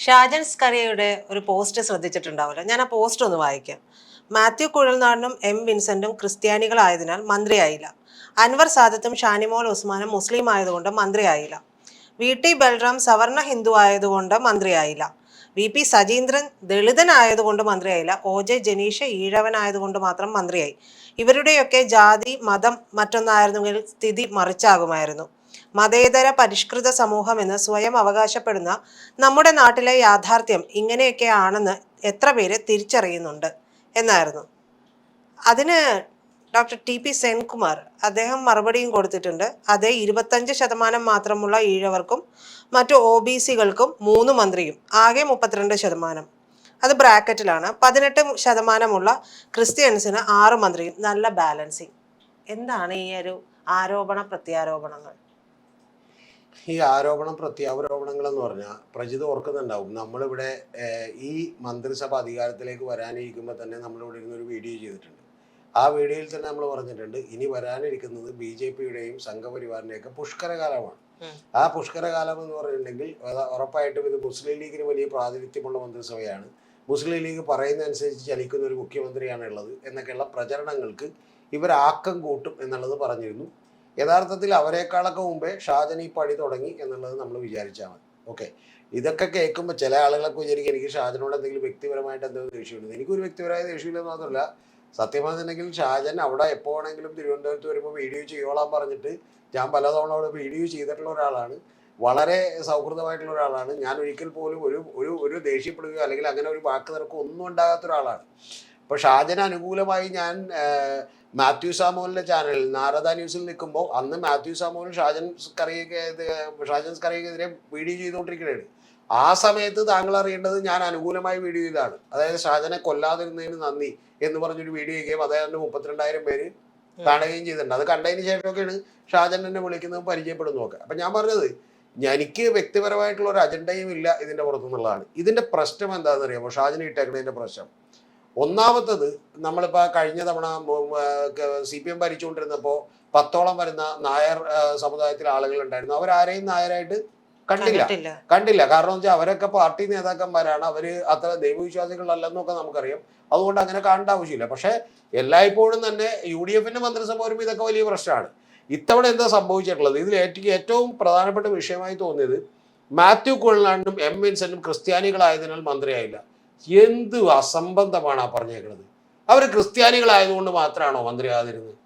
ഷാജൻ സ്കറിയയുടെ ഒരു പോസ്റ്റ് ശ്രദ്ധിച്ചിട്ടുണ്ടാവില്ല. ഞാൻ ആ പോസ്റ്റ് ഒന്ന് വായിക്കാം. മാത്യു കുഴൽനാടനും എം വിൻസെന്റും ക്രിസ്ത്യാനികളായതിനാൽ മന്ത്രിയായില്ല. അൻവർ സാദത്തും ഷാനിമോൾ ഉസ്മാനും മുസ്ലിം ആയതുകൊണ്ട് മന്ത്രിയായില്ല. VT ബൽറാം സവർണ ഹിന്ദു ആയതുകൊണ്ട് മന്ത്രിയായില്ല. VP സജീന്ദ്രൻ ദളിതനായതുകൊണ്ട് മന്ത്രിയായില്ല. OJ ജനീഷ് ഈഴവനായതുകൊണ്ട് മാത്രം മന്ത്രിയായി. ഇവരുടെയൊക്കെ ജാതി മതം മറ്റൊന്നായിരുന്നെങ്കിൽ സ്ഥിതി മറിച്ചാകുമായിരുന്നു. മതേതര പരിഷ്കൃത സമൂഹമെന്ന് സ്വയം അവകാശപ്പെടുന്ന നമ്മുടെ നാട്ടിലെ യാഥാർത്ഥ്യം ഇങ്ങനെയൊക്കെ ആണെന്ന് എത്ര പേര് തിരിച്ചറിയുന്നുണ്ട് എന്നായിരുന്നു. അതിന് ഡോക്ടർ TP സെൻകുമാർ അദ്ദേഹം മറുപടിയും കൊടുത്തിട്ടുണ്ട്. അതേ 25% മാത്രമുള്ള ഈഴവർക്കും മറ്റു OBC-കൾക്കും 3 മന്ത്രിയും ആകെ 32%. അത് ബ്രാക്കറ്റിലാണ്. 18% ക്രിസ്ത്യൻസിന് 6 മന്ത്രിയും. നല്ല ബാലൻസിങ്. എന്താണ് ഈ ഒരു ആരോപണ പ്രത്യാരോപണങ്ങൾ? ഈ ആരോപണം പ്രത്യാരോപണങ്ങൾ എന്ന് പറഞ്ഞാൽ പ്രജിത് ഓർക്കുന്നുണ്ടാവും. നമ്മളിവിടെ ഈ മന്ത്രിസഭ അധികാരത്തിലേക്ക് വരാനിരിക്കുമ്പോൾ തന്നെ നമ്മളിവിടെ ഇരുന്നൊരു വീഡിയോ ചെയ്തിട്ടുണ്ട്. ആ വീഡിയോയിൽ തന്നെ നമ്മൾ പറഞ്ഞിട്ടുണ്ട്, ഇനി വരാനിരിക്കുന്നത് BJP-യുടെയും സംഘപരിവാറിൻ്റെയൊക്കെ പുഷ്കരകാലമാണ്. ആ പുഷ്കരകാലം എന്ന് പറഞ്ഞിട്ടുണ്ടെങ്കിൽ ഉറപ്പായിട്ടും ഇത് മുസ്ലിം ലീഗിന് വലിയ പ്രാതിനിധ്യമുള്ള മന്ത്രിസഭയാണ്. മുസ്ലിം ലീഗ് പറയുന്നതനുസരിച്ച് ചലിക്കുന്ന ഒരു മുഖ്യമന്ത്രിയാണ് ഉള്ളത് എന്നൊക്കെയുള്ള പ്രചരണങ്ങൾക്ക് ഇവർ ആക്കം കൂട്ടും എന്നുള്ളത് പറഞ്ഞിരുന്നു. യഥാർത്ഥത്തിൽ അവരെക്കാളൊക്കെ മുമ്പേ ഷാജൻ ഈ പണി തുടങ്ങി എന്നുള്ളത് നമ്മൾ വിചാരിച്ചാൽ മതി. ഓക്കെ, ഇതൊക്കെ കേൾക്കുമ്പോൾ ചില ആളുകളൊക്കെ വിചാരിക്കും എനിക്ക് ഷാജനോട് എന്തെങ്കിലും വ്യക്തിപരമായിട്ട് എന്തെങ്കിലും ദേഷ്യമുണ്ട്. എനിക്കൊരു വ്യക്തിപരമായ ദേഷ്യമില്ലെന്ന് മാത്രമല്ല, സത്യം പറഞ്ഞിട്ടുണ്ടെങ്കിൽ ഷാജൻ അവിടെ എപ്പോൾ വേണമെങ്കിലും തിരുവനന്തപുരത്ത് വരുമ്പോൾ വീഡിയോ ചെയ്യോളാൻ പറഞ്ഞിട്ട് ഞാൻ പലതവണ അവിടെ വീഡിയോ ചെയ്തിട്ടുള്ള ഒരാളാണ്. വളരെ സൗഹൃദമായിട്ടുള്ള ഒരാളാണ്. ഞാൻ ഒരിക്കൽ പോലും ഒരു ദേഷ്യപ്പെടുകയോ അല്ലെങ്കിൽ അങ്ങനെ ഒരു വാക്ക് തർക്കം ഒന്നും ഉണ്ടാകാത്ത ഒരാളാണ്. അപ്പോൾ ഷാജന് അനുകൂലമായി ഞാൻ മാത്യു സാമുവലിൻ്റെ ചാനലിൽ നാരദ ന്യൂസിൽ നിൽക്കുമ്പോൾ അന്ന് മാത്യു സാമുവൽ ഷാജൻ സ്കറിയക്കെതിരെ വീഡിയോ ചെയ്തുകൊണ്ടിരിക്കുകയാണ്. ആ സമയത്ത് താങ്കൾ അറിയേണ്ടത് ഞാൻ അനുകൂലമായി വീഡിയോ ചെയ്തതാണ്. അതായത് ഷാജനെ കൊല്ലാതിരുന്നതിന് നന്ദി എന്ന് പറഞ്ഞൊരു വീഡിയോ ചെയ്യുകയും അദ്ദേഹത്തിൻ്റെ 32,000 പേര് കാണുകയും ചെയ്തിട്ടുണ്ട്. അത് കണ്ടതിന് ശേഷമൊക്കെയാണ് ഷാജൻ എന്നെ വിളിക്കുന്നതും പരിചയപ്പെടുന്നതും ഒക്കെ. അപ്പം ഞാൻ പറഞ്ഞത് എനിക്ക് വ്യക്തിപരമായിട്ടുള്ള ഒരു അജണ്ടയും ഇല്ല ഇതിൻ്റെ പുറത്തുനിന്നുള്ളതാണ്. ഇതിൻ്റെ പ്രശ്നം എന്താണെന്ന് അറിയാമോ? ഷാജൻ ഇട്ടേക്കുന്നതിൻ്റെ പ്രശ്നം ഒന്നാമത്തത്, നമ്മളിപ്പോൾ കഴിഞ്ഞ തവണ CPM ഭരിച്ചുകൊണ്ടിരുന്നപ്പോൾ 10ഓളം വരുന്ന നായർ സമുദായത്തിലെ ആളുകൾ ഉണ്ടായിരുന്നു. അവരാരെയും നായരായിട്ട് കണ്ടില്ല. കാരണം വെച്ചാൽ അവരൊക്കെ പാർട്ടി നേതാക്കന്മാരാണ്. അവര് അത്ര ദൈവവിശ്വാസികളല്ലെന്നൊക്കെ നമുക്കറിയാം. അതുകൊണ്ട് അങ്ങനെ കാണേണ്ട ആവശ്യമില്ല. പക്ഷെ എല്ലായ്പ്പോഴും തന്നെ UDF-ന്റെ മന്ത്രിസഭ വരുമ്പോൾ ഇതൊക്കെ വലിയ പ്രശ്നമാണ്. ഇത്തവണ എന്താ സംഭവിച്ചിട്ടുള്ളത്? ഇതിൽ ഏറ്റവും പ്രധാനപ്പെട്ട വിഷയമായി തോന്നിയത് മാത്യു കുഴൽനാടനും M വിൻസെന്റും ക്രിസ്ത്യാനികളായതിനാൽ മന്ത്രിയായില്ല. എന്ത് അസംബന്ധമാണ് ആ പറഞ്ഞേക്കുന്നത്? അവർ ക്രിസ്ത്യാനികളായതുകൊണ്ട് മാത്രമാണോ മന്ത്രിയാതിരുന്നത്?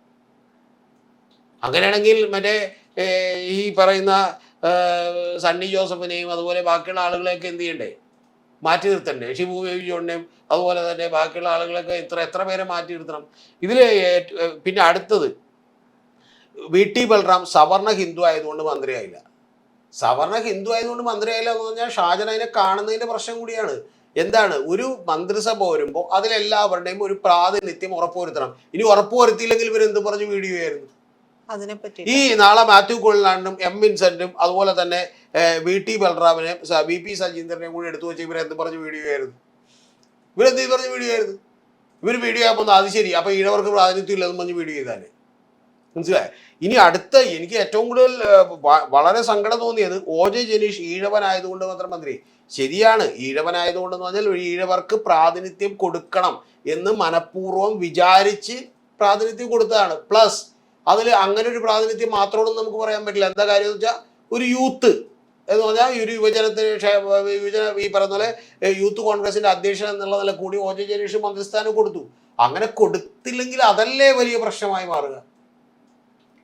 അങ്ങനെയാണെങ്കിൽ മറ്റേ ഈ പറയുന്ന സണ്ണി ജോസഫിനെയും അതുപോലെ ബാക്കിയുള്ള ആളുകളെയൊക്കെ എന്ത് ചെയ്യണ്ടേ? മാറ്റി നിർത്തണ്ടേ? ഷിബു ബേബി ജോണിനെയും അതുപോലെ തന്നെ ബാക്കിയുള്ള ആളുകളൊക്കെ എത്ര പേരെ മാറ്റി നിർത്തണം? ഇതിൽ പിന്നെ അടുത്തത്, VT ബൽറാം സവർണ ഹിന്ദു ആയതുകൊണ്ട് മന്ത്രിയായില്ല. സവർണ ഹിന്ദു ആയതുകൊണ്ട് മന്ത്രിയായില്ല എന്ന് പറഞ്ഞാൽ ഷാജൻ അതിനെ കാണുന്നതിൻ്റെ പ്രശ്നം കൂടിയാണ്. എന്താണ്, ഒരു മന്ത്രിസഭ വരുമ്പോൾ അതിലെല്ലാവരുടെയും ഒരു പ്രാതിനിധ്യം ഉറപ്പുവരുത്തണം. ഇനി ഉറപ്പുവരുത്തിയില്ലെങ്കിൽ ഇവരെന്ത് പറഞ്ഞ് വീഡിയോ ആയിരുന്നു? ഈ നാളെ മാത്യു കുഴൽനാടനും M വിൻസെന്റും അതുപോലെ തന്നെ VT ബൽറാമിനെയും VP സജീന്ദ്രനെയും കൂടി എടുത്തു വെച്ച് ഇവരെന്ത് പറഞ്ഞ് വീഡിയോ ആയിരുന്നു? ഇവരെന്ത് പറഞ്ഞ് വീഡിയോ ആയിരുന്നു? ഇവർ വീഡിയോ ആകുമ്പോൾ അത് ശരി, അപ്പോൾ ഈഴവർക്ക് പ്രാതിനിധ്യം ഇല്ലെന്ന് പറഞ്ഞ് വീഡിയോ ചെയ്താലേ മനസ്സിലായി. ഇനി അടുത്ത എനിക്ക് ഏറ്റവും കൂടുതൽ വളരെ സങ്കടം തോന്നിയത് OJ ജനീഷ് ഈഴവനായതുകൊണ്ട് മാത്രം മന്ത്രി. ശരിയാണ്, ഈഴവനായതുകൊണ്ടെന്ന് പറഞ്ഞാൽ ഈഴവർക്ക് പ്രാതിനിധ്യം കൊടുക്കണം എന്ന് മനഃപൂർവ്വം വിചാരിച്ച് പ്രാതിനിധ്യം കൊടുത്തതാണ്. പ്ലസ് അതിൽ അങ്ങനെ ഒരു പ്രാതിനിധ്യം മാത്രമൊന്നും നമുക്ക് പറയാൻ പറ്റില്ല. എന്താ കാര്യം എന്ന് വെച്ചാൽ ഒരു യൂത്ത് എന്ന് പറഞ്ഞാൽ ഒരു ഈ പറഞ്ഞ പോലെ യൂത്ത് കോൺഗ്രസിന്റെ അധ്യക്ഷൻ എന്നുള്ള നില കൂടി OJ ജനീഷ് മന്ത്രിസ്ഥാനം കൊടുത്തു. അങ്ങനെ കൊടുത്തില്ലെങ്കിൽ അതല്ലേ വലിയ പ്രശ്നമായി മാറുക.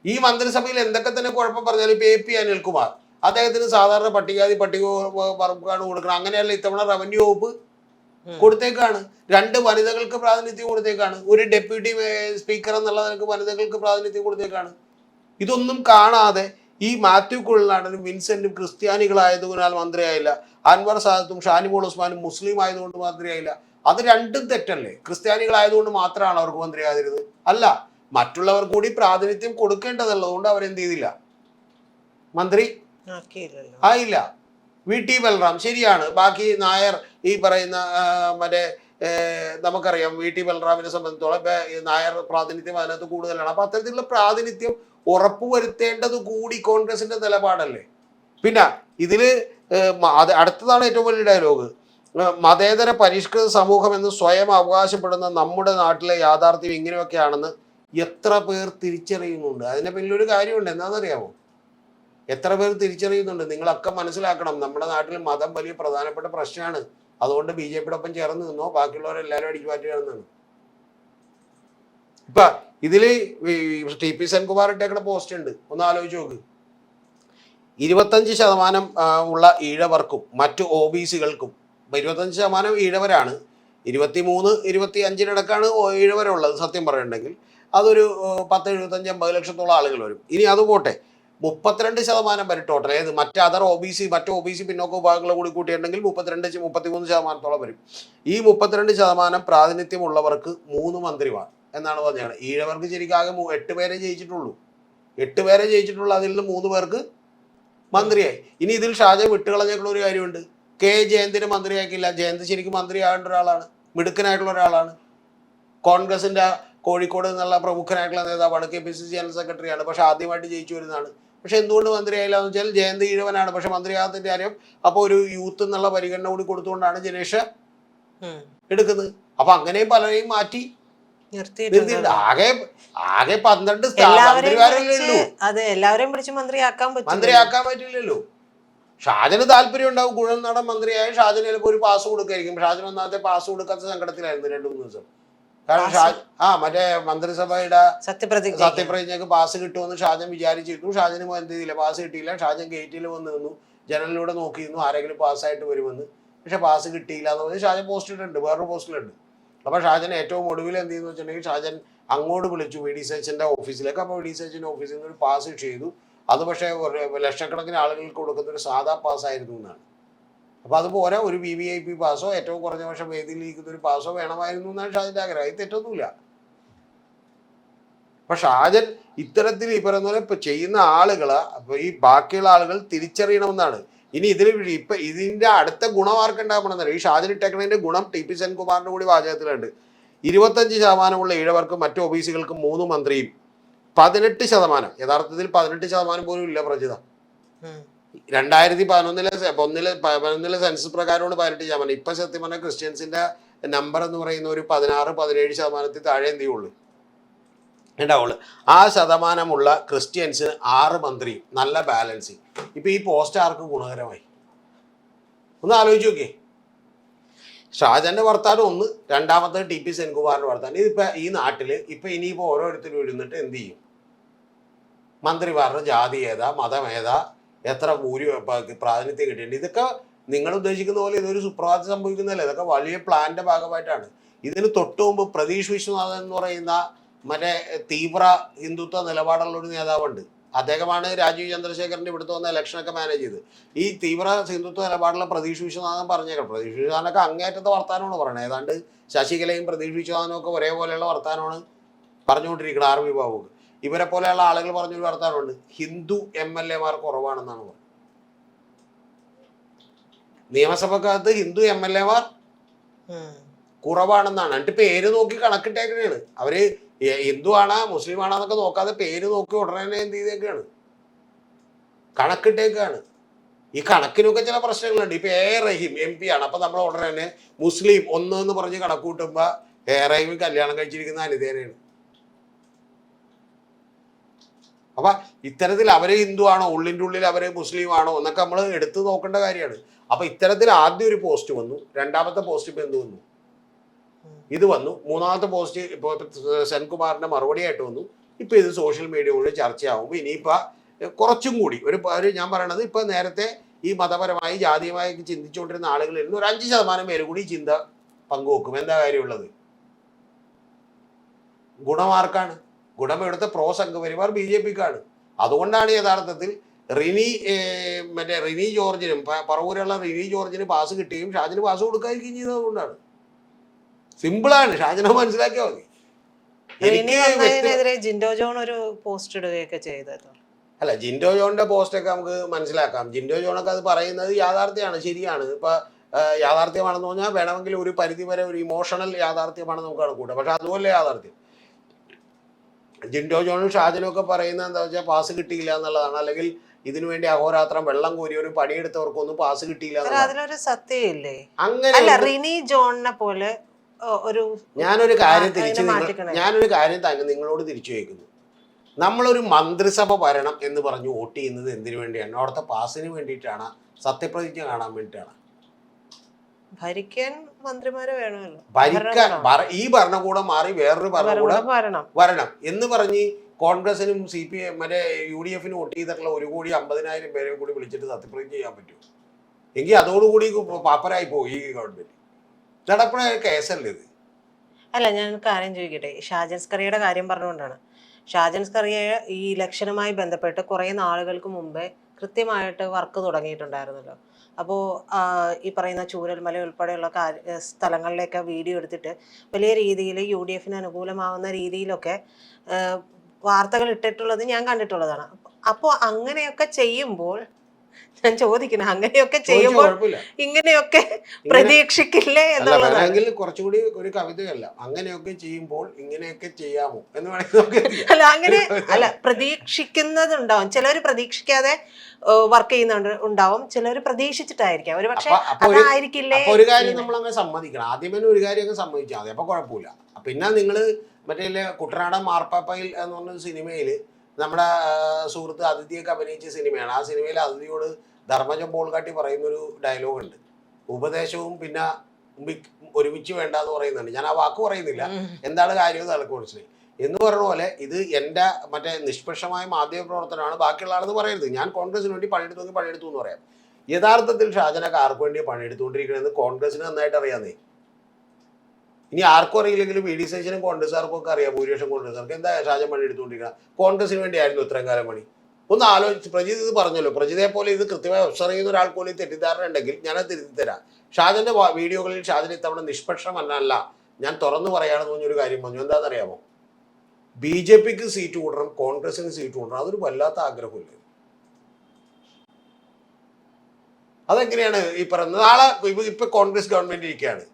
ഈ മന്ത്രിസഭയിൽ എന്തൊക്കെ തന്നെ കുഴപ്പം പറഞ്ഞാലും ഇപ്പോൾ AP അനിൽകുമാർ, അദ്ദേഹത്തിന് സാധാരണ പട്ടിക വർഗമാണ് കൊടുക്കണം. അങ്ങനെയല്ല, ഇത്തവണ റവന്യൂ വകുപ്പ് കൊടുത്തേക്കാണ്. 2 വനിതകൾക്ക് പ്രാതിനിധ്യം കൊടുത്തേക്കാണ്. ഒരു ഡെപ്യൂട്ടി സ്പീക്കർ എന്നുള്ള നിലക്ക് വനിതകൾക്ക് പ്രാതിനിധ്യം കൊടുത്തേക്കാണ്. ഇതൊന്നും കാണാതെ ഈ മാത്യു കുഴൽനാടനും വിൻസെന്റും ക്രിസ്ത്യാനികളായതുകൊണ്ടാൽ മന്ത്രിയായില്ല, അൻവർ സാദത്തും ഷാനിമോൾ ഉസ്മാനും മുസ്ലിം ആയതുകൊണ്ട് മന്ത്രിയായില്ല. അത് രണ്ടും തെറ്റല്ലേ? ക്രിസ്ത്യാനികളായതുകൊണ്ട് മാത്രമാണ് അവർക്ക് മന്ത്രിയാതിരുന്നത്? അല്ല, മറ്റുള്ളവർ കൂടി പ്രാതിനിധ്യം കൊടുക്കേണ്ടതുള്ളതുകൊണ്ട് അവരെന്ത് ചെയ്തില്ല, മന്ത്രി ആയില്ല. VT ബൽറാം ശരിയാണ്, ബാക്കി നായർ ഈ പറയുന്ന മറ്റേ നമുക്കറിയാം VT ബൽറാമിനെ സംബന്ധിച്ചോളം നായർ പ്രാതിനിധ്യം അതിനകത്ത് കൂടുതലാണ്. അപ്പൊ അത്തരത്തിലുള്ള പ്രാതിനിധ്യം ഉറപ്പുവരുത്തേണ്ടത് കൂടി കോൺഗ്രസിന്റെ നിലപാടല്ലേ? പിന്നെ ഇതില് അത് അടുത്തതാണ് ഏറ്റവും വലിയ ഡയലോഗ്. മതേതര പരിഷ്കൃത സമൂഹം എന്ന് സ്വയം അവകാശപ്പെടുന്ന നമ്മുടെ നാട്ടിലെ യാഥാർത്ഥ്യം ഇങ്ങനെയൊക്കെയാണെന്ന് എത്ര പേർ തിരിച്ചറിയുന്നുണ്ട്? അതിനെ പിന്നിലൊരു കാര്യമുണ്ട്, എന്താണെന്നറിയാമോ? എത്ര പേർ തിരിച്ചറിയുന്നുണ്ട്? നിങ്ങളൊക്കെ മനസ്സിലാക്കണം, നമ്മുടെ നാട്ടിൽ മതം വലിയ പ്രധാനപ്പെട്ട പ്രശ്നമാണ്. അതുകൊണ്ട് BJPയുടെ ഒപ്പം ചേർന്ന് നിന്നോ, ബാക്കിയുള്ളവരെല്ലാവരും അടിച്ചു മാറ്റുകയാണെന്നാണ്. ഇപ്പൊ ഇതില് TP സെൻകുമാർ ഇട്ടേക്കുന്ന പോസ്റ്റ് ഉണ്ട്, ഒന്ന് ആലോചിച്ച് നോക്ക്. 25% ഉള്ള ഈഴവർക്കും മറ്റു OBC-കൾക്കും, 25% ഈഴവരാണ്, 23-25 ഈഴവരുള്ളത്. സത്യം പറയുന്നുണ്ടെങ്കിൽ അതൊരു 10-75-80 ലക്ഷത്തോളം ആളുകൾ വരും. ഇനി അത് പോട്ടെ, 32% വരും ടോട്ടൽ. ഏത് മറ്റ് അതർ മറ്റു OBC പിന്നോക്ക വിഭാഗങ്ങളെ കൂടി കൂട്ടിയിട്ടുണ്ടെങ്കിൽ 32-33% വരും. ഈ 32% പ്രാതിനിധ്യമുള്ളവർക്ക് 3 മന്ത്രിമാർ എന്നാണ് പറഞ്ഞത്. ഈഴവർക്ക് ശരിക്കും ആകെ 8 പേരെ ജയിച്ചിട്ടുള്ളൂ. 8 പേരെ ജയിച്ചിട്ടുള്ളൂ. അതിൽ നിന്ന് 3 പേർക്ക് മന്ത്രിയായി. ഇനി ഇതിൽ ഷാജൻ വിട്ടുകളഞ്ഞേക്കുള്ള ഒരു കാര്യമുണ്ട്. ജയന്തിനെ മന്ത്രിയാക്കില്ല. ജയന്ത് ശരിക്കും മന്ത്രിയാകേണ്ട ഒരാളാണ്, മിടുക്കനായിട്ടുള്ള ഒരാളാണ്. കോൺഗ്രസിന്റെ കോഴിക്കോട് എന്നുള്ള പ്രമുഖനായിട്ടുള്ള നേതാവാണ്, KPCC ജനറൽ സെക്രട്ടറിയാണ്. പക്ഷെ ആദ്യമായിട്ട് ജയിച്ചു വരുന്നതാണ്. പക്ഷെ എന്തുകൊണ്ട് മന്ത്രിയായില്ല എന്ന് വെച്ചാൽ ജയന്ത് ഈഴവനാണ്. പക്ഷെ മന്ത്രിയാകത്തിന്റെ കാര്യം അപ്പോൾ ഒരു യൂത്ത് എന്നുള്ള പരിഗണന കൂടി കൊടുത്തുകൊണ്ടാണ് ജനേഷ് എടുക്കുന്നത്. അപ്പൊ അങ്ങനെയും പലരെയും മാറ്റി നിർത്തിയിട്ടുണ്ട്. ആകെ 12 എല്ലാവരെയും പിടിച്ച് മന്ത്രിയാക്കാൻ പറ്റില്ലല്ലോ. ഷാജന് താല്പര്യം ഉണ്ടാവും. കുഴൽനാടൻ മന്ത്രിയായ ഷാജന് ചിലപ്പോൾ ഒരു പാസ് കൊടുക്കായിരിക്കും. ഷാജൻ ഒന്നാമത്തെ പാസ് കൊടുക്കാത്ത സങ്കടത്തിലായിരുന്നു 2-3 ദിവസം. കാരണം മറ്റേ മന്ത്രിസഭയുടെ സത്യപ്രതിജ്ഞക്ക് പാസ് കിട്ടുമെന്ന് ഷാജൻ വിചാരിച്ചിരുന്നു. ഷാജന് എന്ത് ചെയ്തില്ല, പാസ് കിട്ടിയില്ല. ഷാജൻ ഗേറ്റിൽ വന്ന് നിന്നു, ജനലിലൂടെ നോക്കിയിരുന്നു ആരെങ്കിലും പാസ്സായിട്ട് വരുമെന്ന്. പക്ഷെ പാസ് കിട്ടിയില്ല എന്ന് പറഞ്ഞ് ഷാജൻ പോസ്റ്റ് ഇട്ടുണ്ട്, വേറൊരു പോസ്റ്റിലുണ്ട്. അപ്പൊ ഷാജൻ ഏറ്റവും ഒടുവിൽ എന്ത് ചെയ്യുന്നു വെച്ചിട്ടുണ്ടെങ്കിൽ, ഷാജൻ അങ്ങോട്ട് വിളിച്ചു VD-സച്ചിന്റെ ഓഫീസിലേക്ക്. അപ്പോൾ VD-സച്ചിന്റെ ഓഫീസിൽ നിന്ന് ഒരു പാസ് ഇഷ്യൂ ചെയ്തു. അത് പക്ഷേ ലക്ഷക്കണക്കിന് ആളുകൾക്ക് കൊടുക്കുന്ന ഒരു സാധാ പാസ്സായിരുന്നു എന്നാണ്. അപ്പൊ അതുപോലെ ഒരു VVIP പാസോ ഏറ്റവും കുറഞ്ഞ പക്ഷം വേദിയിലിരിക്കുന്ന ഒരു പാസോ വേണമായിരുന്നു എന്നാണ് ഷാജന്റെ ആഗ്രഹം. ഇത് തെറ്റൊന്നുമില്ല. അപ്പൊ ഷാജൻ ഇത്തരത്തിൽ ഈ പറയുന്ന പോലെ ഇപ്പൊ ചെയ്യുന്ന ആളുകളെ ഈ ബാക്കിയുള്ള ആളുകൾ തിരിച്ചറിയണമെന്നാണ്. ഇനി ഇതിന്റെ അടുത്ത ഗുണം ആർക്കുണ്ടാകണമെന്നല്ല. ഈ ഷാജൻ ഇട്ടേക്കുന്നതിന്റെ ഗുണം TP സെൻകുമാറിന്റെ കൂടി വാചകത്തിലുണ്ട്. 25% ഈഴവർക്കും മറ്റു OBC-കൾക്കും 3 മന്ത്രിയും, 18%, യഥാർത്ഥത്തിൽ 18% പോലും ഇല്ല പ്രജിത. 2011 സെൻസസ് പ്രകാരമാണ് 18%. ഇപ്പൊ സത്യം പറഞ്ഞാൽ ക്രിസ്ത്യൻസിന്റെ നമ്പർ എന്ന് പറയുന്ന ഒരു 16-17% താഴെ എന്ത് ചെയ്യുള്ളൂ ഉണ്ടാവുള്ളൂ. ആ ശതമാനമുള്ള ക്രിസ്ത്യൻസിന് 6 മന്ത്രിയും, നല്ല ബാലൻസിങ്. ഇപ്പൊ ഈ പോസ്റ്റ് ആർക്ക് ഗുണകരമായി? ഒന്ന് ആലോചിച്ച് നോക്കിയേ. ഷാജന്റെ വർത്താനം ഒന്ന്, രണ്ടാമത്തെ TP സെൻകുമാറിന്റെ വർത്താനം. ഇതിപ്പോ ഈ നാട്ടില് ഇനിയിപ്പോ ഓരോരുത്തരും ഇരുന്നിട്ട് എന്ത് ചെയ്യും? മന്ത്രിമാരുടെ ജാതി ഏതാ, മതം ഏതാ, എത്ര പ്രാതിനിധ്യം കിട്ടിയിട്ടുണ്ട്, ഇതൊക്കെ നിങ്ങൾ ഉദ്ദേശിക്കുന്ന പോലെ ഇതൊരു സുപ്രഭാതം സംഭവിക്കുന്നതല്ല. ഇതൊക്കെ വലിയ പ്ലാന്റെ ഭാഗമായിട്ടാണ്. ഇതിന് തൊട്ടു മുമ്പ് പ്രതീഷ് വിശ്വനാഥൻ എന്ന് പറയുന്ന മറ്റേ തീവ്ര ഹിന്ദുത്വ നിലപാടുള്ള ഒരു നേതാവുണ്ട്. അദ്ദേഹമാണ് രാജീവ് ചന്ദ്രശേഖരന്റെ ഇവിടുത്തെ വന്ന ഇലക്ഷനൊക്കെ മാനേജ് ചെയ്ത്. ഈ തീവ്ര ഹിന്ദുത്വ നിലപാടുള്ള പ്രതീഷ് വിശ്വനാഥൻ പറഞ്ഞേക്കണം. പ്രതീഷ് വിശ്വനാഥനൊക്കെ അങ്ങേറ്റത്തെ വർത്താനമാണ് പറയുന്നത്. ഏതാണ്ട് ശശികലയും പ്രതീഷ് വിശ്വനാഥനും ഒക്കെ ഒരേപോലെയുള്ള വർത്താനമാണ് പറഞ്ഞുകൊണ്ടിരിക്കുന്നത്. ആർമി ബാബുക്ക് ഇവരെ പോലെയുള്ള ആളുകൾ പറഞ്ഞൊരു വർത്താനമുണ്ട്, ഹിന്ദു MLA-മാർ കുറവാണെന്നാണ് പറയുന്നത്. നിയമസഭക്കകത്ത് ഹിന്ദു MLA-മാർ കുറവാണെന്നാണ്. എന്നിട്ട് പേര് നോക്കി കണക്കിട്ടേക്കണേണ്. അവര് ഹിന്ദു ആണോ മുസ്ലിം ആണോന്നൊക്കെ നോക്കാതെ പേര് നോക്കി ഉടനെ എന്ത് ചെയ്തേക്കാണ്, കണക്കിട്ടേക്കാണ്. ഈ കണക്കിനൊക്കെ ചില പ്രശ്നങ്ങളുണ്ട്. ഇപ്പൊ റഹീം MP ആണ്. അപ്പൊ നമ്മൾ ഉടനെ മുസ്ലിം 1 എന്ന് പറഞ്ഞ് കണക്ക് കൂട്ടുമ്പോ റഹീം കല്യാണം കഴിച്ചിരിക്കുന്ന അനിതേനയാണ്. അപ്പൊ ഇത്തരത്തിൽ അവര് ഹിന്ദു ആണോ, ഉള്ളിൻ്റെ ഉള്ളിൽ അവര് മുസ്ലിം ആണോ എന്നൊക്കെ നമ്മൾ എടുത്തു നോക്കേണ്ട കാര്യമാണ്. അപ്പൊ ഇത്തരത്തിൽ ആദ്യം ഒരു പോസ്റ്റ് വന്നു, രണ്ടാമത്തെ പോസ്റ്റ് ഇപ്പൊ എന്ത് വന്നു, ഇത് വന്നു, മൂന്നാമത്തെ പോസ്റ്റ് ഇപ്പോൾ സെൻകുമാറിന്റെ മറുപടി ആയിട്ട് വന്നു. ഇപ്പൊ ഇത് സോഷ്യൽ മീഡിയ കൊണ്ട് ചർച്ചയാവുമ്പോൾ ഇനിയിപ്പോ കുറച്ചും കൂടി ഒരു ഞാൻ പറയണത്, ഇപ്പൊ നേരത്തെ ഈ മതപരമായി ജാതീയമായി ചിന്തിച്ചുകൊണ്ടിരുന്ന ആളുകളിൽ നിന്ന് ഒരു 5% പേര് കൂടി ചിന്ത പങ്കുവെക്കും. എന്താ കാര്യമുള്ളത്? ഗുണമാർക്കാണ്? ഗുണം ഇവിടുത്തെ പ്രോ സംഘപരിവാർ BJP-ക്കാണ്. അതുകൊണ്ടാണ് യഥാർത്ഥത്തിൽ റിനി ജോർജിനും പറവൂരുള്ള റിനി ജോർജിന് പാസ് കിട്ടുകയും ഷാജിന് പാസ് കൊടുക്കാതിരിക്കുകയും ചെയ്തതുകൊണ്ടാണ്. സിമ്പിളാണ്, ഷാജിനെ മനസ്സിലാക്കിയാൽ മതി. ജിൻഡോ ജോൺ ഒരു പോസ്റ്റ് ഇടുകയൊക്കെ ചെയ്തത് അല്ല, ജിൻഡോ ജോണിന്റെ പോസ്റ്റൊക്കെ നമുക്ക് മനസ്സിലാക്കാം. ജിൻഡോ ജോണൊക്കെ അത് പറയുന്നത് യാഥാർത്ഥ്യമാണ്, ശരിയാണ്. ഇപ്പൊ യാഥാർത്ഥ്യമാണെന്ന് പറഞ്ഞാൽ വേണമെങ്കിൽ ഒരു പരിധി വരെ ഒരു ഇമോഷണൽ യാഥാർത്ഥ്യമാണെന്ന് നമുക്ക് കണക്കൂട്ടാം. പക്ഷെ അതുപോലെ യാഥാർത്ഥ്യം ജിൻഡോ ജോണും ഷാജിനും ഒക്കെ പറയുന്നത് എന്താ വെച്ചാൽ പാസ് കിട്ടിയില്ല എന്നുള്ളതാണ്. അല്ലെങ്കിൽ ഇതിനുവേണ്ടി അഹോരാത്രം വെള്ളം കോരിയവരും പണിയെടുത്തവർക്കൊന്നും പാസ് കിട്ടിയില്ല അല്ല, അതിലൊരു സത്യമില്ലേ? അങ്ങനെ അല്ല, റിനി ജോണിനെ പോലെ ഒരു ഞാനൊരു കാര്യം നിങ്ങളോട് തിരിച്ചു ചോദിക്കുന്നു. നമ്മളൊരു മന്ത്രിസഭ ഭരണം എന്ന് പറഞ്ഞ് വോട്ട് ചെയ്യുന്നത് എന്തിനു വേണ്ടിയാണ്? അവിടുത്തെ പാസിന് വേണ്ടിയിട്ടാണ്? സത്യപ്രതിജ്ഞ കാണാൻ വേണ്ടിയിട്ടാണ്? ഭരിക്കാൻ മന്ത്രിമാരെ വേണമല്ലോ. ഈ ഭരണകൂടം മാറി വേറൊരു ഭരണകൂടം വരണം എന്ന് പറഞ്ഞ് കോൺഗ്രസിനും CPM മറ്റേ UDF വോട്ട് ചെയ്തിട്ടുള്ള 1,50,000 പേരെ കൂടി വിളിച്ചിട്ട് സത്യപ്രതിജ്ഞ ചെയ്യാൻ പറ്റുമോ? എങ്കിൽ അതോടുകൂടി പാപ്പരായി പോയി ഈ ഗവൺമെന്റ്. നടപ്പുള്ള കേസല്ലേ ഇത്? അല്ല, ഞാൻ കാര്യം ചോദിക്കട്ടെ. ഷാജൻ സ്കറിയയുടെ കാര്യം പറഞ്ഞുകൊണ്ടാണ്. ഷാജൻ സ്കറിയ ഈ ഇലക്ഷനുമായി ബന്ധപ്പെട്ട് കുറേ നാളുകൾക്ക് മുമ്പേ കൃത്യമായിട്ട് വർക്ക് തുടങ്ങിയിട്ടുണ്ടായിരുന്നല്ലോ. അപ്പോൾ ഈ പറയുന്ന ചൂരൽമല ഉൾപ്പെടെയുള്ള സ്ഥലങ്ങളിലേക്ക് വീഡിയോ എടുത്തിട്ട് വലിയ രീതിയിൽ UDF അനുകൂലമാവുന്ന രീതിയിലൊക്കെ വാർത്തകൾ ഇട്ടിട്ടുള്ളത് ഞാൻ കണ്ടിട്ടുള്ളതാണ്. അപ്പോൾ അങ്ങനെയൊക്കെ ചെയ്യുമ്പോൾ ഞാൻ ചോദിക്കുന്നത്, അങ്ങനെയൊക്കെ ചെയ്യുമ്പോൾ ഇങ്ങനെയൊക്കെ പ്രതീക്ഷിക്കില്ലേ എന്നുള്ളതാണ്. കുറച്ചുകൂടി ഒരു കവിതയല്ല, അങ്ങനെയൊക്കെ ചെയ്യുമ്പോൾ ഇങ്ങനെയൊക്കെ ചെയ്യാമോ എന്ന് വേണമെങ്കിൽ അല്ല, അങ്ങനെ അല്ല, പ്രതീക്ഷിക്കുന്നതുണ്ടാവും. ചിലർ പ്രതീക്ഷിക്കാതെ വർക്ക് ചെയ്യുന്നുണ്ടാവും, ചിലർ പ്രതീക്ഷിച്ചിട്ടായിരിക്കാം. ഒരു പക്ഷെ അതായിരിക്കില്ലേ. ഒരു കാര്യം നമ്മൾ അങ്ങനെ സമ്മതിക്കണം. ആദ്യമേ ഒരു കാര്യം അങ്ങ് സമ്മതിച്ചാൽ മതി, അപ്പൊ കുഴപ്പമില്ല. പിന്നെ നിങ്ങള് മറ്റേ കുട്ടനാടൻ മാർപ്പാപ്പയിൽ എന്ന് പറഞ്ഞ സിനിമയിൽ നമ്മുടെ സുഹൃത്ത് അതിഥിയൊക്കെ അഭിനയിച്ച സിനിമയാണ്. ആ സിനിമയിൽ അതിഥിയോട് ധർമ്മജൻ പോൾക്കാട്ടി പറയുന്നൊരു ഡയലോഗ് ഉണ്ട്. ഉപദേശവും പിന്നെ ഒരുമിച്ച് വേണ്ട എന്ന് പറയുന്നുണ്ട്. ഞാൻ ആ വാക്ക് പറയുന്നില്ല, എന്താണ് കാര്യം എന്ന് മനസ്സിലായി എന്ന് പറഞ്ഞ പോലെ ഇത് എൻ്റെ മറ്റേ നിഷ്പക്ഷമായ മാധ്യമ പ്രവർത്തനമാണ്, ബാക്കിയുള്ള ആളെന്ന് പറയരുത്. ഞാൻ കോൺഗ്രസിന് വേണ്ടി പണിയെടുത്തു എന്ന് പറയാം. യഥാർത്ഥത്തിൽ ഷാജനൊക്കെ ആർക്ക് വേണ്ടിയാണ് പണിയെടുത്തുകൊണ്ടിരിക്കണമെന്ന് കോൺഗ്രസിന് നന്നായിട്ട് അറിയാന്നേ. ഇനി ആർക്കും അറിയില്ലെങ്കിലും VD സതീശനും കോൺഗ്രസ്സുകാർക്കും ഒക്കെ അറിയാം. ഭൂരിപക്ഷം കോൺഗ്രസ്സുകാർക്ക് എന്താ ഷാജൻ പണി എടുത്തുകൊണ്ടിരിക്കുക? കോൺഗ്രസിന് വേണ്ടിയായിരുന്നു ഇത്രയും കാലം പണി. ഒന്ന് ആലോചിച്ച്, പ്രജിത് ഇത് പറഞ്ഞല്ലോ, പ്രജിതയെ പോലെ ഇത് കൃത്യമായി ഒബ്സർവ് ചെയ്യുന്ന ഒരാൾ പോലും തെറ്റിദ്ധാരണ ഉണ്ടെങ്കിൽ ഞാനത് തിരുത്തി തരാം. ഷാജന്റെ വീഡിയോകളിൽ ഷാജൻ ഇത്തവണ നിഷ്പക്ഷമല്ല, ഞാൻ തുറന്നു പറയാണെന്ന് പറഞ്ഞൊരു കാര്യം പറഞ്ഞു. എന്താണെന്നറിയാമോ? BJPക്ക് സീറ്റ് കൂട്ടണം, കോൺഗ്രസിന് സീറ്റ് കൂട്ടണം. അതൊരു വല്ലാത്ത ആഗ്രഹമില്ല. അതെങ്ങനെയാണ് ഈ പറയുന്നത്? നാളെ ഇപ്പൊ കോൺഗ്രസ് ഗവൺമെന്റ് ഇരിക്കുകയാണ്.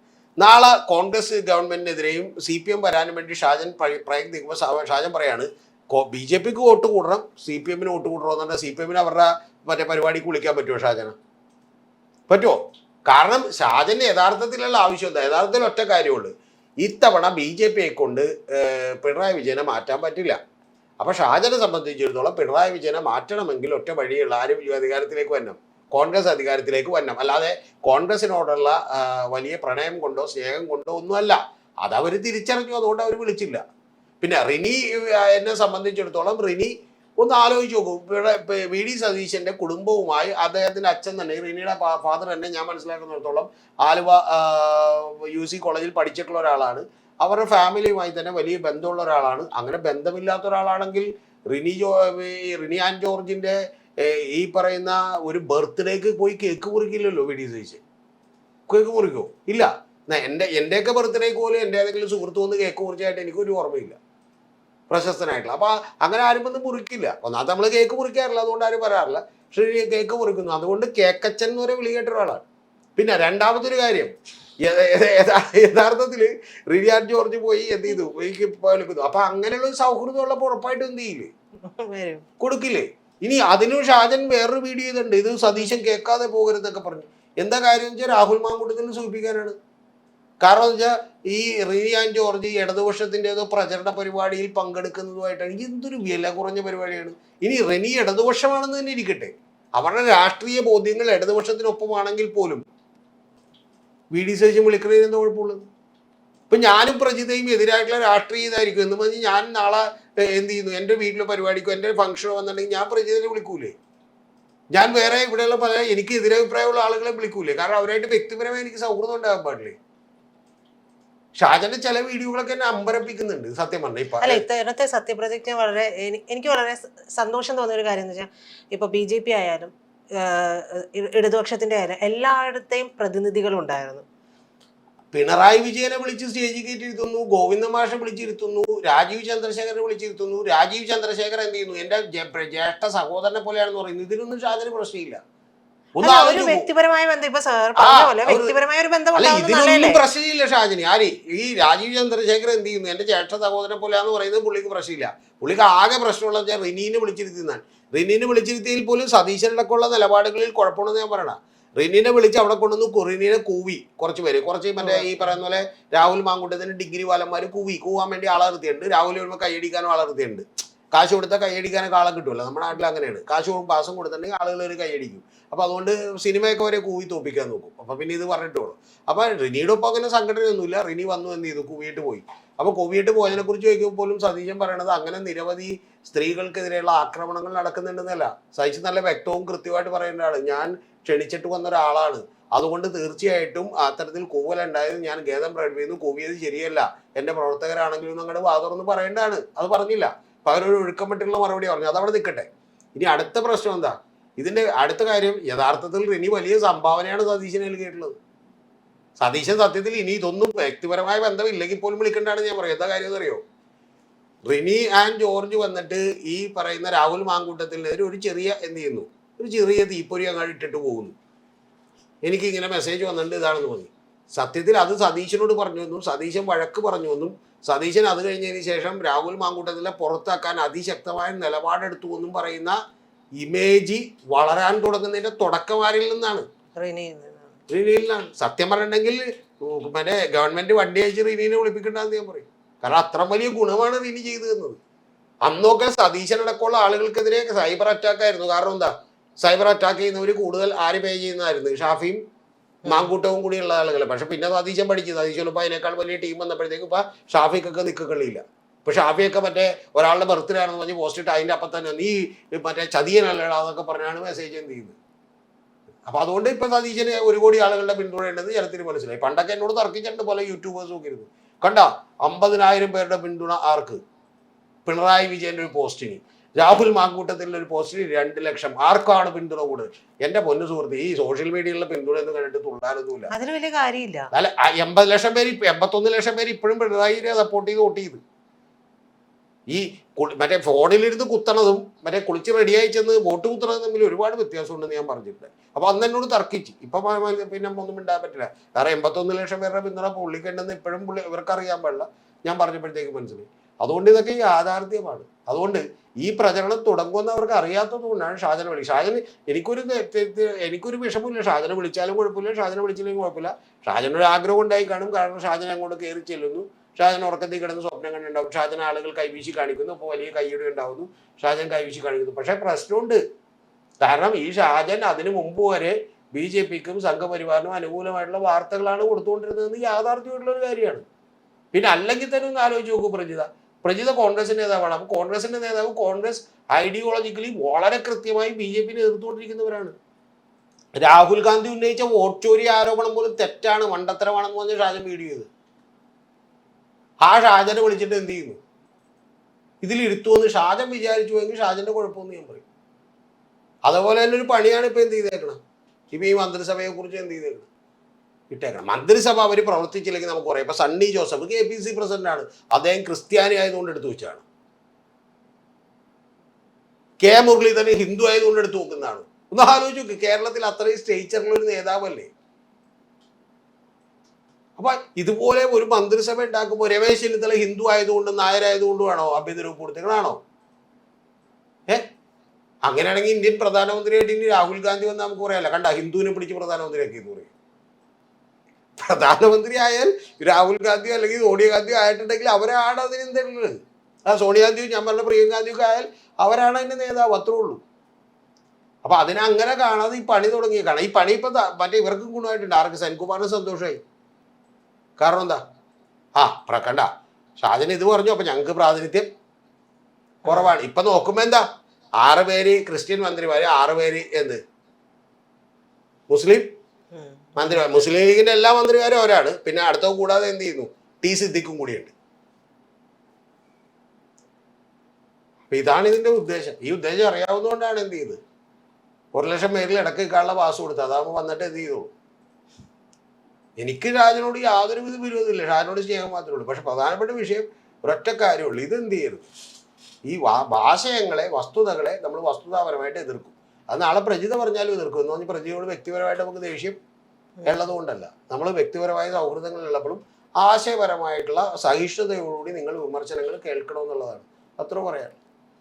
നാളെ കോൺഗ്രസ് ഗവൺമെന്റിനെതിരെയും CPM വരാനും വേണ്ടി ഷാജൻ പ്രയത്നിക്കുമ്പോൾ ഷാജൻ പറയാണ് BJPക്ക് വോട്ട് കൂടണം, CPMന് വോട്ട് കൂടണം എന്നുണ്ടെങ്കിൽ CPMന് അവരുടെ മറ്റേ പരിപാടിക്ക് വിളിക്കാൻ പറ്റുമോ ഷാജന്? പറ്റുമോ? കാരണം ഷാജന്റെ യഥാർത്ഥത്തിലുള്ള ആവശ്യം എന്താ? യഥാർത്ഥത്തിൽ ഒറ്റ കാര്യമുള്ളൂ, ഇത്തവണ BJPയെ കൊണ്ട് പിണറായി വിജയനെ മാറ്റാൻ പറ്റില്ല. അപ്പൊ ഷാജനെ സംബന്ധിച്ചിടത്തോളം പിണറായി വിജയനെ മാറ്റണമെങ്കിൽ ഒറ്റ വഴിയുള്ള ആരും അധികാരത്തിലേക്ക് വരണം, കോൺഗ്രസ് അധികാരത്തിലേക്ക് വരണം. അല്ലാതെ കോൺഗ്രസിനോടുള്ള വലിയ പ്രണയം കൊണ്ടോ സ്നേഹം കൊണ്ടോ ഒന്നുമല്ല. അതവർ തിരിച്ചറിഞ്ഞു, അതുകൊണ്ട് അവർ വിളിച്ചില്ല. പിന്നെ റിനി എന്നെ സംബന്ധിച്ചിടത്തോളം റിനി ഒന്ന് ആലോചിച്ച് നോക്കൂ. VD സതീശന്റെ കുടുംബവുമായി അദ്ദേഹത്തിന്റെ അച്ഛൻ തന്നെ, റിനിയുടെ ഫാദർ തന്നെ ഞാൻ മനസ്സിലാക്കുന്നിടത്തോളം ആലുവ UC കോളേജിൽ പഠിച്ചിട്ടുള്ള ഒരാളാണ്. അവരുടെ ഫാമിലിയുമായി തന്നെ വലിയ ബന്ധമുള്ള ഒരാളാണ്. അങ്ങനെ ബന്ധമില്ലാത്ത ഒരാളാണെങ്കിൽ റിനി ആൻഡ് ജോർജിന്റെ ഈ പറയുന്ന ഒരു ബർത്ത്ഡേക്ക് പോയി കേക്ക് മുറിക്കില്ലല്ലോ VD സതീശൻ. കേക്ക് മുറിക്കോ? ഇല്ല. എൻ്റെയൊക്കെ ബർത്ത്ഡേക്ക് പോലും എൻ്റെ ഏതെങ്കിലും സുഹൃത്ത് വന്ന് കേക്ക് മുറിച്ചായിട്ട് എനിക്കൊരു ഓർമ്മയില്ല, പ്രശസ്തനായിട്ടുള്ള. അപ്പൊ അങ്ങനെ ആരും വന്ന് മുറിക്കില്ല. ഒന്നാമത് നമ്മൾ കേക്ക് മുറിക്കാറില്ല, അതുകൊണ്ട് ആരും പറയാറില്ല. പക്ഷേ കേക്ക് മുറിക്കുന്നു, അതുകൊണ്ട് കേക്കച്ചൻ എന്ന് വരെ വിളി കേട്ട ഒരാളാണ്. പിന്നെ രണ്ടാമതൊരു കാര്യം, യഥാർത്ഥത്തിൽ റിനി ആൻഡ് ജോർജ് പോയി എന്ത് ചെയ്തു, വിളിക്കുന്നു. അപ്പൊ അങ്ങനെയുള്ള ഒരു സൗഹൃദം ഉള്ളപ്പോൾ ഉറപ്പായിട്ടും എന്ത് ചെയ്യില്ലേ, കൊടുക്കില്ലേ? ഇനി അതിനും ഷാജൻ വേറൊരു വീഡിയോ ചെയ്തിട്ടുണ്ട്, ഇത് സതീശൻ കേൾക്കാതെ പോകരുതെന്നൊക്കെ പറഞ്ഞു. എന്താ കാര്യം എന്ന് വെച്ചാൽ രാഹുൽ മാങ്കൂട്ടത്തിന് സൂചിപ്പിക്കാനാണ്. കാരണം എന്ന് വെച്ചാൽ ഈ റിനി ആൻഡ് ജോർജ് ഇടതുപക്ഷത്തിന്റെ ഏതോ പ്രചരണ പരിപാടിയിൽ പങ്കെടുക്കുന്നതുമായിട്ടാണ്. എന്തൊരു വില കുറഞ്ഞ പരിപാടിയാണ്. ഇനി റിനി ഇടതുപക്ഷമാണെന്ന് തന്നെ ഇരിക്കട്ടെ, അവരുടെ രാഷ്ട്രീയ ബോധ്യങ്ങൾ ഇടതുപക്ഷത്തിനൊപ്പമാണെങ്കിൽ പോലും VD സതീശൻ വിളിക്കുന്നതിന് എന്താ കുഴപ്പമുള്ളത്? ഇപ്പൊ ഞാനും പ്രജിതയും എതിരായിട്ടുള്ള രാഷ്ട്രീയ ഇതായിരിക്കും എന്ന് പറഞ്ഞ് ഞാൻ നാളെ എന്ത് ചെയ്യുന്നു, എൻ്റെ വീട്ടിലെ പരിപാടിക്കോ എൻ്റെ ഫംഗ്ഷനോ വന്നിട്ടുണ്ടെങ്കിൽ ഞാൻ പ്രജിതനെ വിളിക്കൂലേ? ഞാൻ വേറെ ഇവിടെയുള്ള പല എനിക്ക് എതിരഭിപ്രായമുള്ള ആളുകളെ വിളിക്കൂലേ? കാരണം അവരായിട്ട് വ്യക്തിപരമായി എനിക്ക് സൗഹൃദം ഉണ്ടാകാൻ പാടില്ലേ? ഷാജന്റെ ചില വീഡിയോകളൊക്കെ എന്നെ അമ്പരപ്പിക്കുന്നുണ്ട് സത്യം പറഞ്ഞ. ഇപ്പൊ അല്ല, ഇത്തരത്തെ സത്യപ്രതിജ്ഞ വളരെ എനിക്ക് വളരെ സന്തോഷം തോന്നിയ ഒരു കാര്യം എന്ന് വെച്ചാൽ, ഇപ്പൊ BJP ആയാലും ഇടതുപക്ഷത്തിന്റെ ആയാലും എല്ലായിടത്തെയും പ്രതിനിധികളുണ്ടായിരുന്നു. പിണറായി വിജയനെ വിളിച്ച് സ്റ്റേജിൽ കയറ്റിയിരുത്തുന്നു, ഗോവിന്ദ മാഷെ വിളിച്ചിരുത്തുന്നു, രാജീവ് ചന്ദ്രശേഖരനെ വിളിച്ചിരുത്തുന്നു. രാജീവ് ചന്ദ്രശേഖരൻ എന്ത് ചെയ്യുന്നു, എൻ്റെ ജ്യേഷ്ഠ സഹോദരനെ പോലെയാണെന്ന് പറയുന്നു. ഇതിനൊന്നും ഷാജന് പ്രശ്നമില്ല. ഒന്ന് ഒരു ആലോചിച്ച് വ്യക്തിപരമായ ബന്ധം ഇപ്പൊ സാർ പറഞ്ഞ പോലെ വ്യക്തിപരമായ ഒരു ബന്ധം അല്ല ഉണ്ടാവുന്നത് ഇതിലൊന്നും നല്ലതല്ലേ? പ്രശ്നമില്ല ഷാജിനി. ആര് ഈ രാജീവ് ചന്ദ്രശേഖർ എന്ത് ചെയ്യുന്നു? എന്റെ ജ്യേഷ്ഠ സഹോദരനെ പോലെയാന്ന് പറയുന്നത് പുള്ളിക്ക് പ്രശ്നമില്ല. പുള്ളിക്ക് ആകെ പ്രശ്നമുള്ള വെച്ചാൽ റിനീനെ വിളിച്ചിരുത്തിയെന്നാണ്. റിനീനെ വിളിച്ചിരുത്തിയിൽ പോലും സതീശനടക്കമുള്ള നിലപാടുകളിൽ കുഴപ്പമുണ്ടെന്ന് ഞാൻ പറയണം. റിനീനെ വിളിച്ച് അവിടെ കൊണ്ടുവന്ന് റിനീനെ കൂവി കുറച്ച് മറ്റേ ഈ പറയുന്ന പോലെ രാഹുൽ മാങ്കൂട്ടത്തിന് ഡിഗ്രി വാലന്മാർ കൂവാൻ വേണ്ടി ആളെ നിർത്തിയിട്ടുണ്ട്. രാഹുൽ വരുമ്പോൾ കൈയടിക്കാനും ആളെ നിർത്തിയിട്ടുണ്ട്. കാശ് കൊടുത്താൽ കൈയടിക്കാനൊക്കെ ആളെ കിട്ടുമല്ലോ. നമ്മുടെ നാട്ടിൽ അങ്ങനെയാണ്. പാസം കൊടുത്തിട്ടുണ്ടെങ്കിൽ ആളുകൾ ഒരു കൈയടിക്കും. അപ്പോൾ അതുകൊണ്ട് സിനിമയൊക്കെ വരെ കൂവി തോപ്പിക്കാൻ നോക്കും. അപ്പോൾ പിന്നെ ഇത് പറഞ്ഞിട്ടുള്ളൂ. അപ്പോൾ റിനിയുടെ ഒപ്പം അങ്ങനെ സംഘടനയൊന്നുമില്ല. റിനി വന്നു എന്ത് ചെയ്തു? കുവിയിട്ട് പോയി. അപ്പോൾ കുവിയിട്ട് പോയതിനെ കുറിച്ച് ചോദിക്കുമ്പോൾ പോലും സതീശൻ പറയണത് അങ്ങനെ നിരവധി സ്ത്രീകൾക്കെതിരെയുള്ള ആക്രമണങ്ങൾ നടക്കുന്നുണ്ടെന്നല്ല. സതീശൻ നല്ല വ്യക്തവും കൃത്യമായിട്ട് പറയേണ്ടതാണ്. ഞാൻ ക്ഷണിച്ചിട്ട് വന്ന ഒരാളാണ്, അതുകൊണ്ട് തീർച്ചയായിട്ടും അത്തരത്തിൽ കൂവലുണ്ടായത് ഞാൻ ഖേദം പ്രകടിപ്പിക്കുന്നു. കൂവിയത് ശരിയല്ല, എൻ്റെ പ്രവർത്തകരാണെങ്കിലും അങ്ങോട്ട് വാതുറന്ന് പറയേണ്ടതാണ്. അത് പറഞ്ഞില്ല. അപ്പോൾ അവരൊരു ഒഴുക്കപ്പെട്ടുള്ള മറുപടി പറഞ്ഞു. അതവിടെ നിൽക്കട്ടെ. ഇനി അടുത്ത പ്രശ്നം എന്താ? ഇതിന്റെ അടുത്ത കാര്യം, യഥാർത്ഥത്തിൽ റിനി വലിയ സംഭാവനയാണ് സതീശന് നൽകിയിട്ടുള്ളത്. സതീശൻ സത്യത്തിൽ ഇനി ഇതൊന്നും വ്യക്തിപരമായ ബന്ധമില്ലെങ്കിൽ പോലും വിളിക്കേണ്ടതാണ് ഞാൻ പറയും. എന്താ കാര്യം എന്നറിയോ? റിനി ആൻഡ് ജോർജ് വന്നിട്ട് ഈ പറയുന്ന രാഹുൽ മാങ്കൂട്ടത്തിനെതിരെ ഒരു ചെറിയ എന്ത് ചെയ്യുന്നു? ഒരു ചെറിയ തീപ്പൊരി അങ്ങോട്ട് ഇട്ടിട്ട് പോകുന്നു. എനിക്ക് ഇങ്ങനെ മെസ്സേജ് വന്നിട്ടുണ്ട്, ഇതാണെന്ന് പറഞ്ഞു. സത്യത്തിൽ അത് സതീശനോട് പറഞ്ഞു എന്നും സതീശൻ വഴക്ക് പറഞ്ഞു എന്നും സതീശൻ അത് കഴിഞ്ഞതിന് ശേഷം രാഹുൽ മാങ്കൂട്ടത്തിനെ പുറത്താക്കാൻ അതിശക്തമായ നിലപാടെടുത്തു എന്നും പറയുന്ന ഇമേജ് വളരാൻ തുടങ്ങുന്നതിന്റെ തുടക്കമാരിൽ നിന്നാണ്, റിനിയിൽ നിന്നാണ്. സത്യം പറഞ്ഞിട്ടുണ്ടെങ്കിൽ മറ്റേ ഗവൺമെന്റ് വണ്ടി അയച്ച് റിനീനെ വിളിപ്പിക്കണ്ടെന്ന് ഞാൻ പറയും. കാരണം അത്ര വലിയ ഗുണമാണ് റിനി ചെയ്തു തന്നത്. അന്നൊക്കെ സതീശനടക്കമുള്ള ആളുകൾക്കെതിരെ സൈബർ അറ്റാക്ക് ആയിരുന്നു. കാരണം എന്താ? സൈബർ അറ്റാക്ക് ചെയ്യുന്നവർ കൂടുതൽ ആര് പേ ചെയ്യുന്നതായിരുന്നു? ഷാഫിയും മാങ്കൂട്ടവും കൂടിയുള്ള ആളുകൾ. പക്ഷെ പിന്നെ സതീശൻ പഠിച്ചു. സതീശൻ ഇപ്പൊ അതിനേക്കാൾ വലിയ ടീം വന്നപ്പോഴത്തേക്കും ഇപ്പൊ ഷാഫിക്കൊക്കെ നിൽക്കളില്ല. ഇപ്പൊ ഷാഫിയൊക്കെ മറ്റേ ഒരാളുടെ ബർത്ത്ഡേ ആണെന്ന് പറഞ്ഞ് പോസ്റ്റ് ഇട്ട് അതിന്റെ അപ്പം തന്നെ നീ മറ്റേ ചതിയനല്ലടാ എന്നൊക്കെ പറഞ്ഞാണ് മെസ്സേജ് എന്ത് ചെയ്യുന്നത്. അപ്പൊ അതുകൊണ്ട് ഇപ്പൊ സതീശന് 1 കോടി ആളുകളുടെ പിന്തുണ ഉണ്ടെന്ന് ജനത്തിന് മനസ്സിലായി. പണ്ടൊക്കെ എന്നോട് തർക്കിച്ചിട്ടുണ്ട് പല യൂട്യൂബേഴ്സ് നോക്കിയിരുന്നു. കണ്ട 50,000 പേരുടെ പിന്തുണ ആർക്ക്? പിണറായി വിജയന്റെ ഒരു പോസ്റ്റിന്. രാഹുൽ മാങ്കൂട്ടത്തിന്റെ ഒരു പോസ്റ്റിന് 2 ലക്ഷം. ആർക്കാണ് പിന്തുണ കൂടുതൽ? എന്റെ പൊന്നു സുഹൃത്ത്, ഈ സോഷ്യൽ മീഡിയയിലുള്ള പിന്തുണ എന്ന് കണ്ടിട്ട് തുള്ളാനൊന്നുമില്ല. അതിന് വലിയ കാര്യമില്ല. അല്ല, 80 ലക്ഷം പേര് 81 ലക്ഷം പേര് ഇപ്പോഴും പിണറായിയെ സപ്പോർട്ട് ചെയ്ത് വോട്ട് ചെയ്ത്. ഈ മറ്റേ ഫോണിലിരുന്ന് കുത്തണതും മറ്റേ കുളിച്ച് റെഡിയായി ചെന്ന് വോട്ട് കുത്തണതും തമ്മിൽ ഒരുപാട് വ്യത്യാസമുണ്ടെന്ന് ഞാൻ പറഞ്ഞിട്ടുണ്ട്. അപ്പൊ അന്ന് എന്നോട് തർക്കിച്ച്. ഇപ്പൊ പിന്നെ ഒന്നും മിണ്ടാൻ പറ്റില്ല. കാരണം 81 ലക്ഷം പേരുടെ പിന്തുണ പുള്ളിക്കുണ്ടെന്ന് ഇപ്പോഴും ഇവർക്ക് അറിയാൻ പാടില്ല. ഞാൻ പറഞ്ഞപ്പോഴത്തേക്ക് മനസ്സിലായി. അതുകൊണ്ട് ഇതൊക്കെ യാഥാർത്ഥ്യമാണ്. അതുകൊണ്ട് ഈ പ്രചരണം തുടങ്ങുമെന്ന് അവർക്ക് അറിയാത്തതുകൊണ്ടാണ് ഷാജനെ വിളി. എനിക്കൊരു വിഷമമില്ല. ഷാജനെ വിളിച്ചാലും കുഴപ്പമില്ല, ഷാജനെ വിളിച്ചില്ലെങ്കിൽ കുഴപ്പമില്ല. ഷാജനൊരു ആഗ്രഹം ഉണ്ടായി കാണും. കാരണം ഷാജൻ അങ്ങോട്ട് കയറി ചെല്ലുന്നു. ഷാജൻ ഉറക്കത്തിൽ കിടന്ന് സ്വപ്നം കണ്ടുണ്ടാവും. ഷാജൻ ആളുകൾ കൈവീശി കാണിക്കുന്നു. അപ്പോൾ വലിയ കൈയ്യടി ഉണ്ടാവുന്നു. ഷാജൻ കൈവീശി കാണിക്കുന്നു. പക്ഷേ പ്രശ്നമുണ്ട്. കാരണം ഈ ഷാജൻ അതിനു മുമ്പ് വരെ BJPക്കും സംഘപരിവാറിനും അനുകൂലമായിട്ടുള്ള വാർത്തകളാണ് കൊടുത്തുകൊണ്ടിരുന്നതെന്ന് യാഥാർത്ഥ്യമായിട്ടുള്ള ഒരു കാര്യമാണ്. പിന്നെ അല്ലെങ്കിൽ തന്നെ ഒന്ന് ആലോചിച്ച് നോക്കൂ. പ്രജിത കോൺഗ്രസിന്റെ നേതാവാണ്. അപ്പോൾ കോൺഗ്രസിന്റെ നേതാവ് കോൺഗ്രസ് ഐഡിയോളജിക്കലി വളരെ കൃത്യമായി BJPനെ എതിർത്തുകൊണ്ടിരിക്കുന്നവരാണ്. രാഹുൽ ഗാന്ധി ഉന്നയിച്ച വോട്ട് ചോരി ആരോപണം പോലും തെറ്റാണ്, മണ്ടത്തരമാണെന്ന് പറഞ്ഞ് ഷാജൻ വീഡിയോ ചെയ്തു. ആ ഷാജനെ വിളിച്ചിട്ട് എന്ത് ചെയ്യുന്നു? ഇതിൽ ഇരുത്തുമെന്ന് ഷാജൻ വിചാരിച്ചുവെങ്കിൽ ഷാജന്റെ കുഴപ്പമൊന്നും ഞാൻ പറയും. അതുപോലെ തന്നെ ഒരു പണിയാണ് ഇപ്പൊ എന്ത് ചെയ്തേക്കണം. ഇപ്പൊ ഈ മന്ത്രിസഭയെ കുറിച്ച് എന്ത് ചെയ്തേക്കണം? ഇട്ടേക്കണം. മന്ത്രിസഭ അവർ പ്രവർത്തിച്ചില്ലെങ്കിൽ നമുക്ക് പറയാം. ഇപ്പൊ സണ്ണി ജോസഫ് KPC പ്രസിഡന്റാണ്. അദ്ദേഹം ക്രിസ്ത്യാനി ആയതുകൊണ്ട് എടുത്തു വെച്ചാണ്. K മുരളീധരൻ ഹിന്ദു ആയതുകൊണ്ട് എടുത്തു നോക്കുന്നതാണ്. ഒന്ന് ആലോചിച്ച് നോക്ക്. കേരളത്തിൽ അത്രയും സ്റ്റേച്ചറിലുള്ള ഒരു നേതാവല്ലേ. അപ്പൊ ഇതുപോലെ ഒരു മന്ത്രിസഭ ഉണ്ടാക്കുമ്പോൾ രമേശ് ചെന്നിത്തല ഹിന്ദു ആയതുകൊണ്ടും നായരായതുകൊണ്ടും ആണോ ആഭ്യന്തര പൂർത്തികളാണോ? അങ്ങനെയാണെങ്കിൽ ഇന്ത്യൻ പ്രധാനമന്ത്രിയായിട്ട് ഇനി രാഹുൽ ഗാന്ധി വന്ന് നമുക്ക് പറയാല്ല, കണ്ട ഹിന്ദുവിനെ പിടിച്ച് പ്രധാനമന്ത്രിയാക്കി എന്ന് പറയും. പ്രധാനമന്ത്രി ആയാൽ രാഹുൽ ഗാന്ധിയോ അല്ലെങ്കിൽ സോണിയാഗാന്ധിയോ ആയിട്ടുണ്ടെങ്കിൽ അവരാണ് അതിനെന്തുള്ളത്. സോണിയാഗാന്ധിയോ ഞാൻ പറഞ്ഞ പ്രിയങ്കാന്ധിയൊക്കെ ആയാൽ അവരാണ് അതിന്റെ നേതാവ്, അത്രേ ഉള്ളൂ. അപ്പൊ അതിനങ്ങനെ കാണാതെ ഈ പണി തുടങ്ങിയേക്കാണ്. ഈ പണി ഇപ്പൊ മറ്റേ ഇവർക്കും ഗുണമായിട്ടുണ്ട്. ആർക്ക്? സെൻകുമാറിന് സന്തോഷമായി. കാരണം എന്താ? കണ്ട ഷാജൻ ഇത് പറഞ്ഞു. അപ്പൊ ഞങ്ങൾക്ക് പ്രാതിനിധ്യം കുറവാണ്. ഇപ്പൊ നോക്കുമ്പോ എന്താ? 6 പേര് ക്രിസ്ത്യൻ മന്ത്രിമാര്, 6 പേര് എന്ത് മുസ്ലിം മന്ത്രിമാർ. മുസ്ലിം ലീഗിന്റെ എല്ലാ മന്ത്രിമാരും അവരാണ്. പിന്നെ അടുത്ത കൂടാതെ എന്ത് ചെയ്യുന്നു? T സിദ്ദിഖും കൂടിയുണ്ട്. അപ്പൊ ഇതാണ് ഇതിന്റെ ഉദ്ദേശം. ഈ ഉദ്ദേശം അറിയാവുന്നതുകൊണ്ടാണ് എന്ത് ചെയ്ത് 1 ലക്ഷം പേരിൽ ഇടയ്ക്ക് നിൽക്കാനുള്ള പാസ് കൊടുത്തത്. അതാകുമ്പോൾ വന്നിട്ട് എന്ത് ചെയ്തോളൂ. എനിക്ക് ഷാജനോട് യാതൊരു വിധ വിരോധമില്ല. ഷാജനോട് സ്നേഹം മാത്രമേ ഉള്ളൂ. പക്ഷെ പ്രധാനപ്പെട്ട വിഷയം ഒരൊറ്റ കാര്യമുള്ളൂ. ഇതെന്ത് ചെയ്യരുത്. ഈ ആശയങ്ങളെ, വസ്തുതകളെ നമ്മൾ വസ്തുതാപരമായിട്ട് എതിർക്കും. അത് നാളെ പ്രജിത പറഞ്ഞാലും എതിർക്കും എന്ന് പറഞ്ഞ് പ്രജിയോട് വ്യക്തിപരമായിട്ട് നമുക്ക് ദേഷ്യം ഉള്ളതുകൊണ്ടല്ല. നമ്മൾ വ്യക്തിപരമായ സൗഹൃദങ്ങളുള്ളപ്പോഴും ആശയപരമായിട്ടുള്ള സഹിഷ്ണുതയോടുകൂടി നിങ്ങൾ വിമർശനങ്ങൾ കേൾക്കണമെന്നുള്ളതാണ്. അത്ര പറയാം.